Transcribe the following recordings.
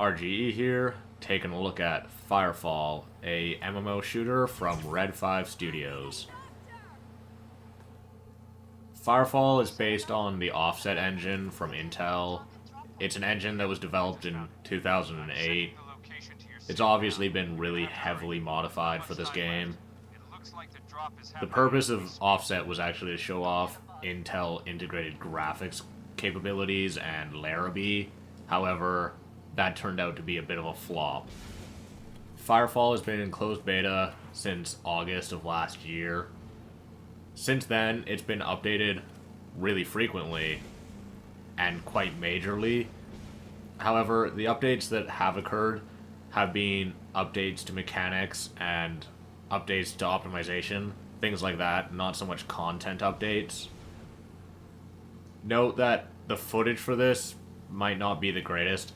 RGE here, taking a look at Firefall, a MMO shooter from Red 5 Studios. Firefall is based on the Offset engine from Intel. It's an engine that was developed in 2008. It's obviously been really heavily modified for this game. The purpose of Offset was actually to show off Intel integrated graphics capabilities and Larrabee. However, that turned out to be a bit of a flop. Firefall has been in closed beta since August of last year. Since then, it's been updated really frequently and quite majorly. However, the updates that have occurred have been updates to mechanics and updates to optimization, things like that, not so much content updates. Note that the footage for this might not be the greatest.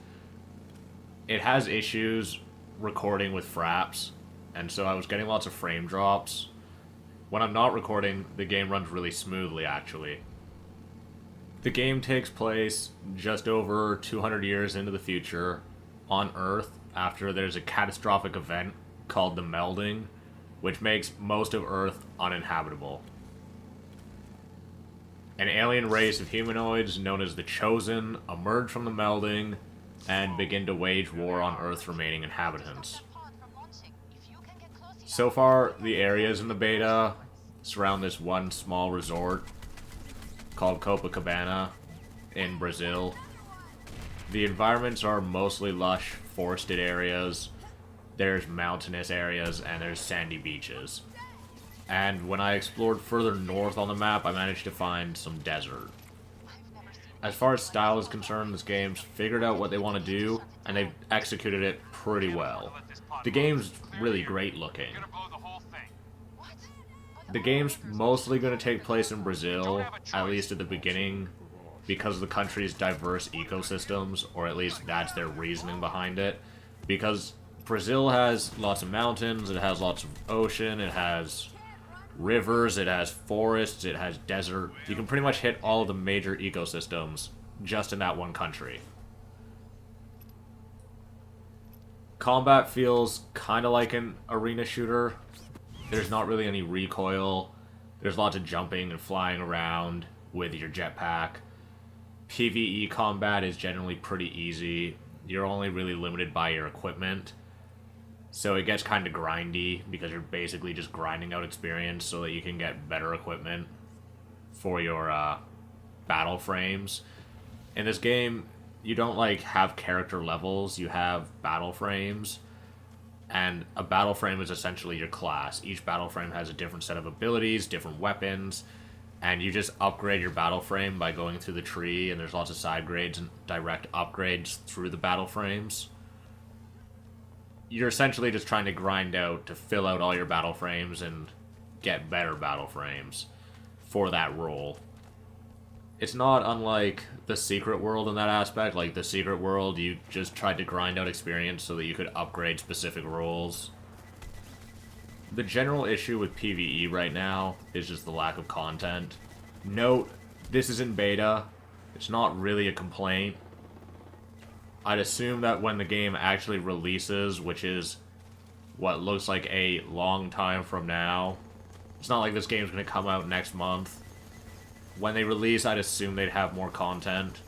It has issues recording with fraps, and so I was getting lots of frame drops. When I'm not recording, the game runs really smoothly, actually. The game takes place just over 200 years into the future on Earth after there's a catastrophic event called the Melding, which makes most of Earth uninhabitable. An alien race of humanoids known as the Chosen emerge from the Melding and begin to wage war on Earth's remaining inhabitants. So far, the areas in the beta surround this one small resort called Copacabana in Brazil. The environments are mostly lush, forested areas. There's mountainous areas, and there's sandy beaches. And when I explored further north on the map, I managed to find some desert. As far as style is concerned, this game's figured out what they want to do, and they've executed it pretty well. The game's really great looking. The game's mostly going to take place in Brazil, at least at the beginning, because of the country's diverse ecosystems, or at least that's their reasoning behind it. Because Brazil has lots of mountains, it has lots of ocean, it has rivers, it has forests, it has desert. You can pretty much hit all of the major ecosystems just in that one country. Combat feels kind of like an arena shooter. There's not really any recoil. There's lots of jumping and flying around with your jetpack. PvE combat is generally pretty easy. You're only really limited by your equipment. So it gets kind of grindy because you're basically just grinding out experience so that you can get better equipment for your battle frames. In this game, you don't like have character levels, you have battle frames. And a battle frame is essentially your class. Each battle frame has a different set of abilities, different weapons, and you just upgrade your battle frame by going through the tree, and there's lots of side grades and direct upgrades through the battle frames. You're essentially just trying to grind out to fill out all your battle frames and get better battle frames for that role. It's not unlike the Secret World in that aspect. Like the Secret World, you just tried to grind out experience so that you could upgrade specific roles. The general issue with PvE right now is just the lack of content. Note, this is in beta. It's not really a complaint. I'd assume that when the game actually releases, which is what looks like a long time from now, it's not like this game's going to come out next month. When they release, I'd assume they'd have more content.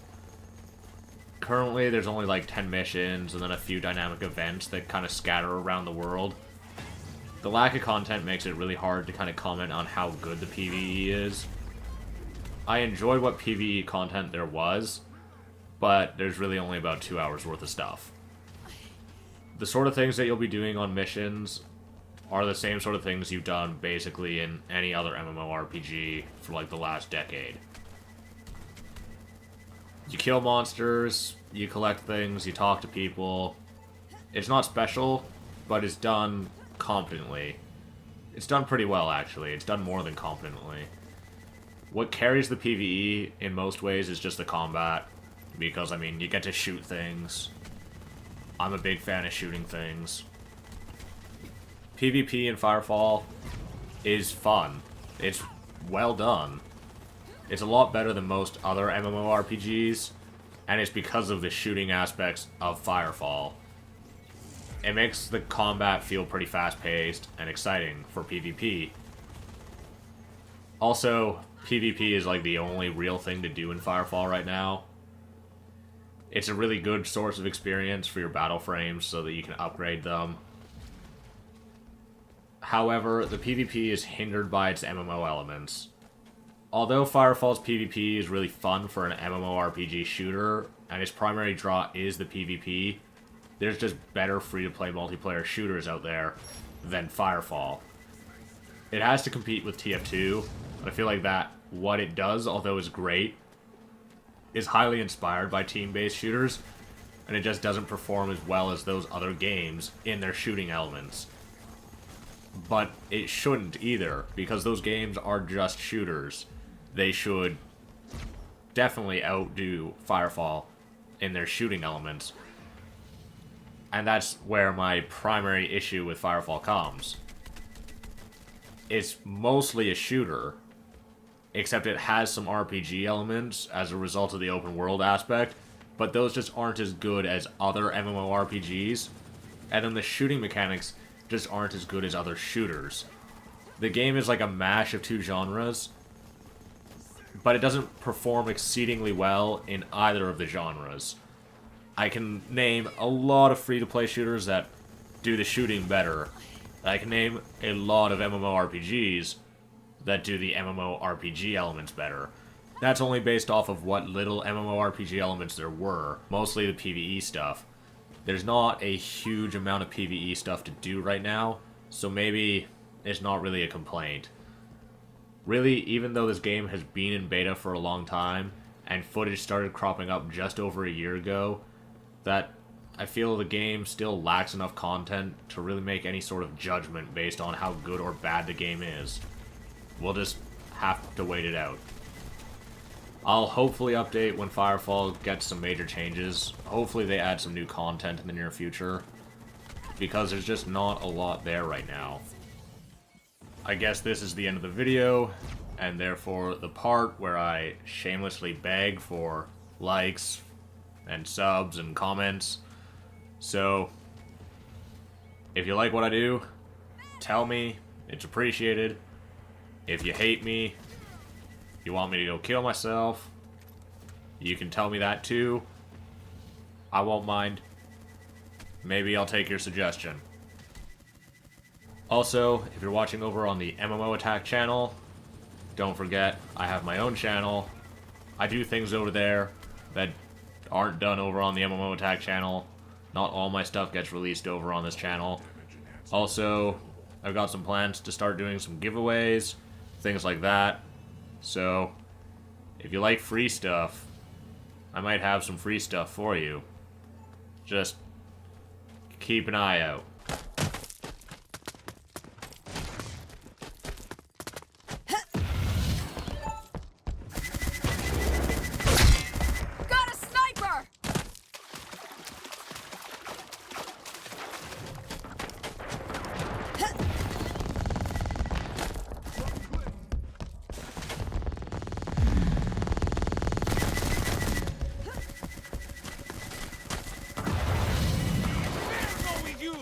Currently, there's only like 10 missions and then a few dynamic events that kind of scatter around the world. The lack of content makes it really hard to kind of comment on how good the PvE is. I enjoyed what PvE content there was, but there's really only about 2 hours worth of stuff. The sort of things that you'll be doing on missions are the same sort of things you've done basically in any other MMORPG for like the last decade. You kill monsters, you collect things, you talk to people. It's not special, but it's done competently. It's done pretty well, actually. It's done more than competently. What carries the PvE in most ways is just the combat. Because, I mean, you get to shoot things. I'm a big fan of shooting things. PvP in Firefall is fun. It's well done. It's a lot better than most other MMORPGs. and it's because of the shooting aspects of Firefall. It makes the combat feel pretty fast-paced and exciting for PvP. Also, PvP is like the only real thing to do in Firefall right now. It's a really good source of experience for your battle frames so that you can upgrade them. However, the PvP is hindered by its MMO elements. Although Firefall's PvP is really fun for an MMORPG shooter, and its primary draw is the PvP, there's just better free-to-play multiplayer shooters out there than Firefall. It has to compete with TF2, but I feel like that what it does, although it's great, is highly inspired by team-based shooters, and it just doesn't perform as well as those other games in their shooting elements. But it shouldn't either, because those games are just shooters. They should definitely outdo Firefall in their shooting elements. And that's where my primary issue with Firefall comes. It's mostly a shooter, except it has some RPG elements as a result of the open world aspect, but those just aren't as good as other MMORPGs, and then the shooting mechanics just aren't as good as other shooters. The game is like a mash of two genres, but it doesn't perform exceedingly well in either of the genres. I can name a lot of free-to-play shooters that do the shooting better. I can name a lot of MMORPGs that do the MMORPG elements better. That's only based off of what little MMORPG elements there were, mostly the PvE stuff. There's not a huge amount of PvE stuff to do right now, so maybe it's not really a complaint. Really, even though this game has been in beta for a long time, and footage started cropping up just over a year ago, that I feel the game still lacks enough content to really make any sort of judgment based on how good or bad the game is. We'll just have to wait it out. I'll hopefully update when Firefall gets some major changes. Hopefully they add some new content in the near future, because there's just not a lot there right now. I guess this is the end of the video, and therefore the part where I shamelessly beg for likes and subs and comments. So, if you like what I do, tell me. It's appreciated. If you hate me, you want me to go kill myself, you can tell me that too. I won't mind. Maybe I'll take your suggestion. Also, if you're watching over on the MMO Attack channel, don't forget, I have my own channel. I do things over there that aren't done over on the MMO Attack channel. Not all my stuff gets released over on this channel. Also, I've got some plans to start doing some giveaways, things like that. So, if you like free stuff, I might have some free stuff for you. Just keep an eye out. Got a sniper! There go with you!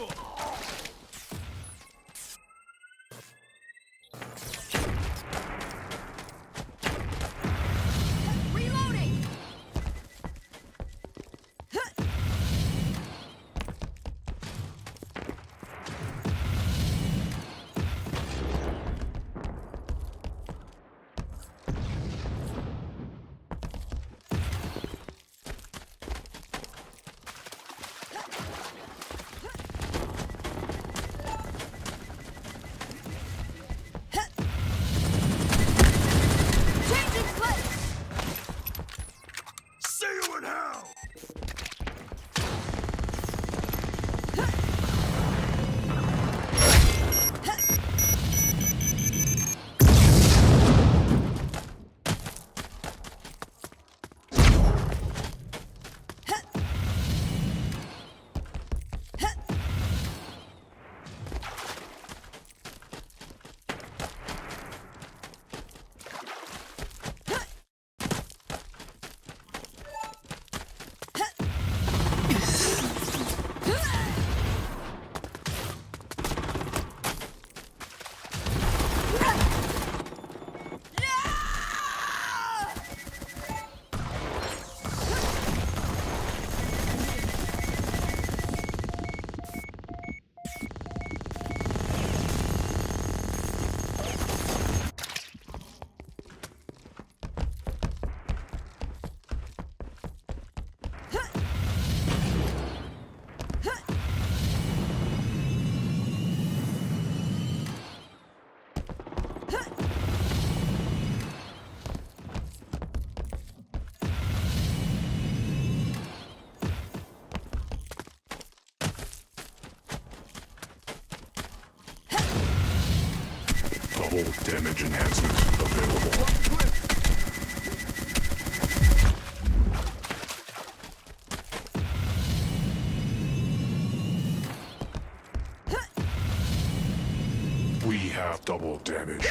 double damage enhancement available. We have double damage.